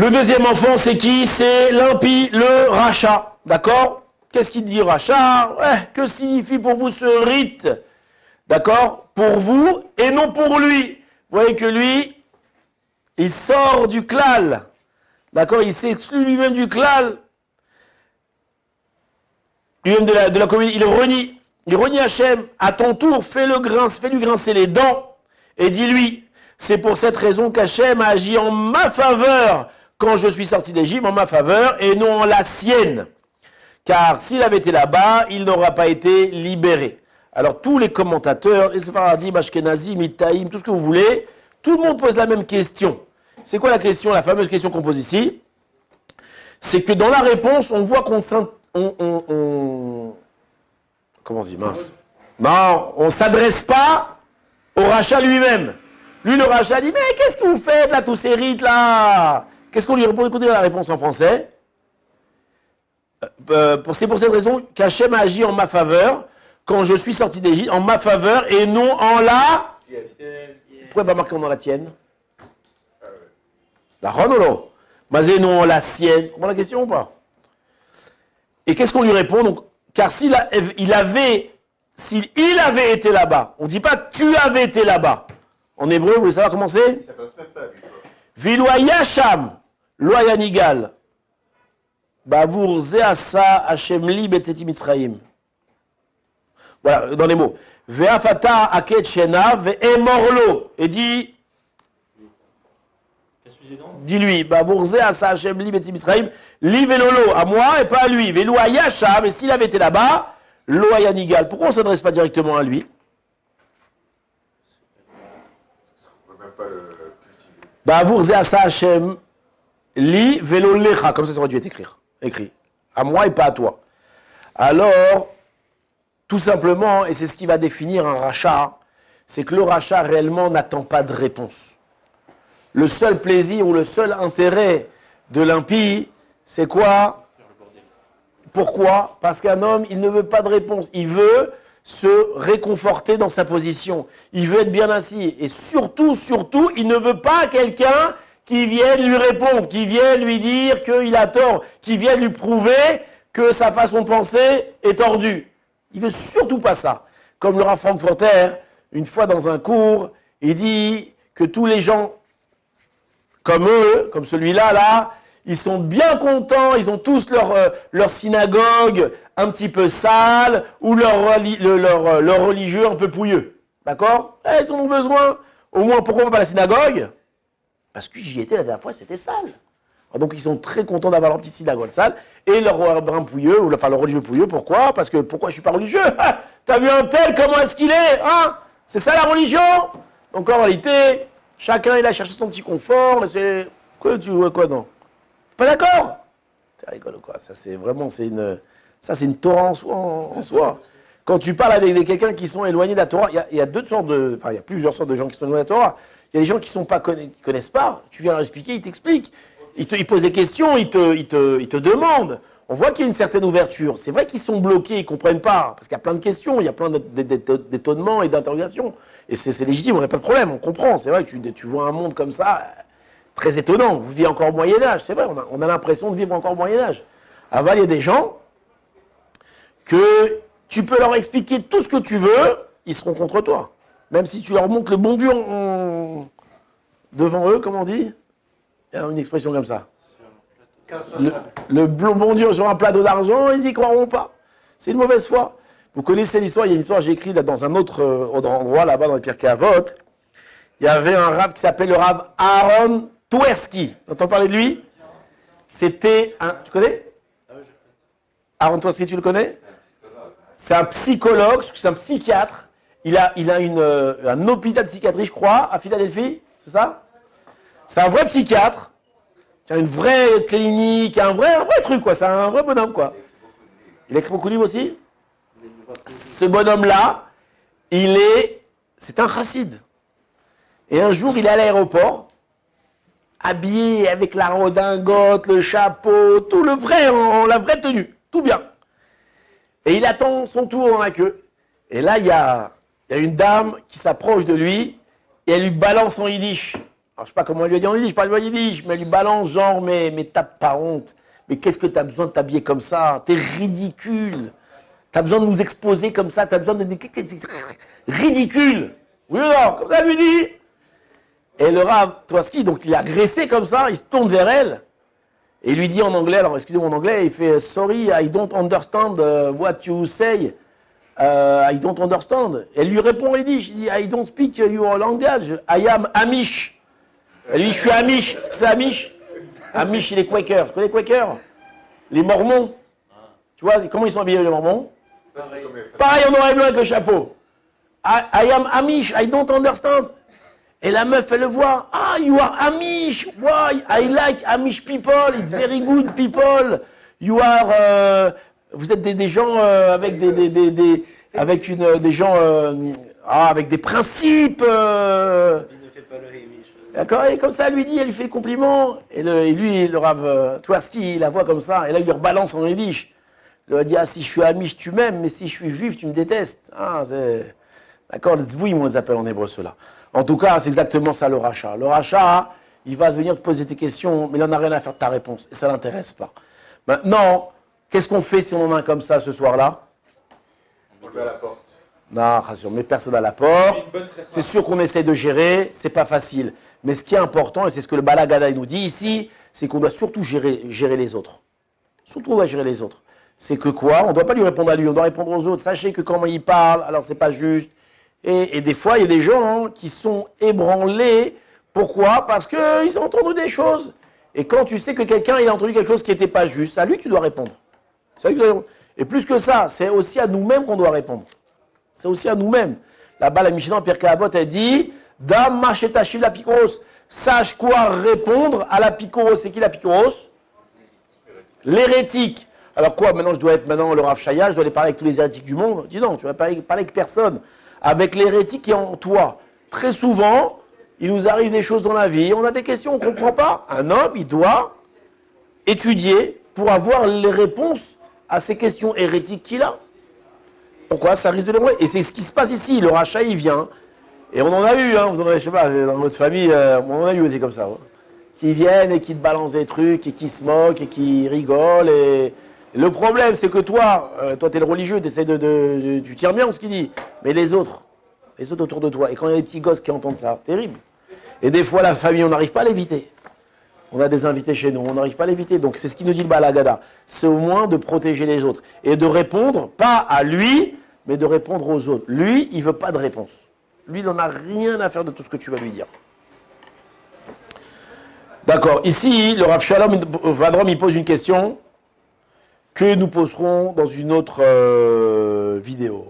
Le deuxième enfant, c'est qui? C'est l'impie, le rachat. D'accord? Qu'est-ce qu'il dit, rachat? Ouais, que signifie pour vous ce rite? D'accord? Pour vous et non pour lui. Vous voyez que lui, il sort du klal. D'accord? Il s'exclut lui-même du klal. Lui-même de la communauté. Il renie Hachem. À ton tour, fais-lui grincer les dents et dis-lui, c'est pour cette raison qu'Hachem a agi en ma faveur quand je suis sorti d'Égypte, en ma faveur, et non en la sienne. Car s'il avait été là-bas, il n'aurait pas été libéré. Alors tous les commentateurs, les Sfaradim, Ashkenazim, Itaïm, tout ce que vous voulez, tout le monde pose la même question. C'est quoi la question, la fameuse question qu'on pose ici? C'est que dans la réponse, on voit qu'on comment on dit, mince? Non, on ne s'adresse pas au rachat lui-même. Lui, le rachat, dit, mais qu'est-ce que vous faites là, tous ces rites là? Qu'est-ce qu'on lui répond? Écoutez la réponse en français. C'est pour cette raison qu'Hachem a agi en ma faveur quand je suis sorti d'Égypte, en ma faveur et non en la... Pourquoi pas marquer en la tienne? La ronolo. Mais non en la sienne. Vous comprenez la question ou pas? Et qu'est-ce qu'on lui répond? Donc, car s'il avait été là-bas, on ne dit pas tu avais été là-bas. En hébreu, vous voulez savoir comment c'est? Vilwa yasham, loya nigal. Bavour zeasa Hachem li betzeti mitzrayim. Voilà, dans les mots. Ve'afata aket shena ve'emorlo. Et dis-lui, Bavour zeasa Hachem li betzeti mitzrayim. Li velolo, à moi et pas à lui. Ve'loa yasham, mais s'il avait été là-bas, loya nigal. Pourquoi on ne s'adresse pas directement à lui? Bavour zeasa Hachem li velo lecha. Comme ça aurait dû être écrit. À moi et pas à toi. Alors, tout simplement, et c'est ce qui va définir un rachat, c'est que le rachat réellement n'attend pas de réponse. Le seul plaisir ou le seul intérêt de l'impie, c'est quoi? Pourquoi? Parce qu'un homme, il ne veut pas de réponse. Il veut se réconforter dans sa position. Il veut être bien assis. Et surtout, il ne veut pas quelqu'un qui vienne lui répondre, qui vienne lui dire qu'il a tort, qui vienne lui prouver que sa façon de penser est tordue. Il veut surtout pas ça. Comme le Rav Frankfurter, une fois dans un cours, il dit que tous les gens comme eux, comme celui-là, là, ils sont bien contents, ils ont tous leur synagogue un petit peu sale, ou leur religieux un peu pouilleux. D'accord? Ils en ont besoin. Au moins, pourquoi on va pas à la synagogue? Parce que j'y étais la dernière fois, c'était sale. Donc ils sont très contents d'avoir leur petite synagogue sale, et leur brin pouilleux, ou enfin leur religieux pouilleux, pourquoi? Parce que pourquoi je suis pas religieux? T'as vu un tel, comment est-ce qu'il est? Hein? C'est ça la religion? Donc en réalité, chacun il a cherché son petit confort, et c'est... Quoi, tu vois quoi, non? Pas d'accord? Tu rigoles quoi? Ça c'est vraiment, c'est une Torah en soi. Quand tu parles avec quelqu'un qui sont éloignés de la Torah, il y a plusieurs sortes de gens qui sont éloignés de la Torah. Il y a des gens qui connaissent pas, tu viens leur expliquer, ils t'expliquent. Ils posent des questions, ils te demandent. On voit qu'il y a une certaine ouverture. C'est vrai qu'ils sont bloqués, ils ne comprennent pas, parce qu'il y a plein de questions, il y a plein d'étonnements et d'interrogations. Et c'est légitime, on n'a pas de problème, on comprend. C'est vrai que tu vois un monde comme ça, très étonnant. Vous vivez encore au Moyen-Âge, c'est vrai, on a l'impression de vivre encore au Moyen-Âge. Avant, il y a des gens que tu peux leur expliquer tout ce que tu veux, ils seront contre toi. Même si tu leur montres le bon Dieu devant eux, comme on dit, il y a une expression comme ça. Le bon Dieu sur un plateau d'argent, ils n'y croiront pas. C'est une mauvaise foi. Vous connaissez l'histoire, il y a une histoire, j'ai écrit dans un autre endroit, là-bas, dans les Pirkei Avot. Il y avait un Rav qui s'appelle le Rav Aaron Twersky. Tu entends parler de lui? C'était un... Tu connais? Aaron Twersky, tu le connais? C'est un psychologue, c'est un psychiatre. Il a un hôpital psychiatrique, je crois, à Philadelphie, c'est ça? C'est un vrai psychiatre, qui a une vraie clinique, un vrai truc, quoi. C'est un vrai bonhomme, quoi. Il a écrit beaucoup de livres aussi. Ce bonhomme-là, c'est un chassid. Et un jour, il est à l'aéroport, habillé avec la redingote, le chapeau, tout le vrai, la vraie tenue, tout bien. Et il attend son tour dans la queue. Et là, il y a une dame qui s'approche de lui et elle lui balance en yiddish. Alors, je sais pas comment il lui a dit en yiddish, je parle pas yiddish, mais elle lui balance genre, mais t'as pas honte. Mais qu'est-ce que t'as besoin de t'habiller comme ça? T'es ridicule. T'as besoin de nous exposer comme ça, t'as besoin de... Ridicule. Oui ou non? Comme ça, elle lui dit. Et le Rav Twersky, donc il est agressé comme ça, il se tourne vers elle, et il lui dit en anglais, alors excusez-moi en anglais, il fait « Sorry, I don't understand what you say. I don't understand. » Elle lui répond, il dit « I don't speak your language. I am Amish. » Elle lui dit « Je suis Amish. » Est-ce que c'est Amish? Amish, il est Quaker. Tu connais les Quakers? Les Mormons. Tu vois, comment ils sont habillés les Mormons? Pareil en noir et blanc avec le chapeau. I am Amish, I don't understand. Et la meuf, elle le voit. Ah, you are Amish. Why? I like Amish people. It's very good people. You are. Vous êtes des gens avec des gens avec des principes. D'accord. Et comme ça, elle lui dit, elle lui fait compliment. Et lui, le Rav Twersky, il la voit comme ça. Et là, il lui rebalance en yiddish. Il lui a dit, ah, si je suis Amish, tu m'aimes, mais si je suis juif, tu me détestes. Ah, c'est. D'accord, les zvouim, on les appelle en hébreu, ceux-là. En tout cas, c'est exactement ça le rachat. Le rachat, il va venir te poser tes questions, mais il n'en a rien à faire de ta réponse. Et ça ne l'intéresse pas. Maintenant, qu'est-ce qu'on fait si on en a un comme ça ce soir-là? On le met à la porte. Non, rassure, mais personne à la porte. C'est sûr qu'on essaie de gérer, c'est pas facile. Mais ce qui est important, et c'est ce que le Balagada nous dit ici, c'est qu'on doit surtout gérer les autres. Surtout, on doit gérer les autres. C'est que quoi? On ne doit pas lui répondre à lui, on doit répondre aux autres. Sachez que comment il parle, alors c'est pas juste. Et des fois, il y a des gens qui sont ébranlés. Pourquoi? Parce qu'ils ont entendu des choses. Et quand tu sais que quelqu'un a entendu quelque chose qui n'était pas juste, c'est à lui que tu dois répondre. C'est à lui que tu dois répondre. Et plus que ça, c'est aussi à nous-mêmes qu'on doit répondre. C'est aussi à nous-mêmes. Là-bas, la Mishnah en Pirkei Avot, elle dit « Dam machetachiv la pikoros ». Sache quoi répondre à la pikoros. C'est qui la pikoros? L'hérétique. Alors quoi, maintenant je dois être le Rav Shaya, je dois aller parler avec tous les hérétiques du monde? Dis non, tu vas parler avec personne. Avec l'hérétique qui est en toi. Très souvent, il nous arrive des choses dans la vie, on a des questions, on ne comprend pas. Un homme, il doit étudier pour avoir les réponses à ces questions hérétiques qu'il a. Pourquoi? Ça risque de l'ébranler. Et c'est ce qui se passe ici. Le rachat, il vient. Et on en a eu, hein, vous en avez, je sais pas, dans votre famille, on en a eu aussi comme ça. Ouais. Qui viennent et qui te balancent des trucs, et qui se moquent, et qui rigolent. Et le problème, c'est que toi, tu es le religieux, tu tiens bien ce qu'il dit. Mais les autres autour de toi. Et quand il y a des petits gosses qui entendent ça, terrible. Et des fois, la famille, on n'arrive pas à l'éviter. On a des invités chez nous, on n'arrive pas à l'éviter. Donc c'est ce qui nous dit le Balagada. C'est au moins de protéger les autres. Et de répondre, pas à lui, mais de répondre aux autres. Lui, il ne veut pas de réponse. Lui, il n'en a rien à faire de tout ce que tu vas lui dire. D'accord. Ici, le Rav Shalom Vadrom, il pose une question que nous poserons dans une autre vidéo.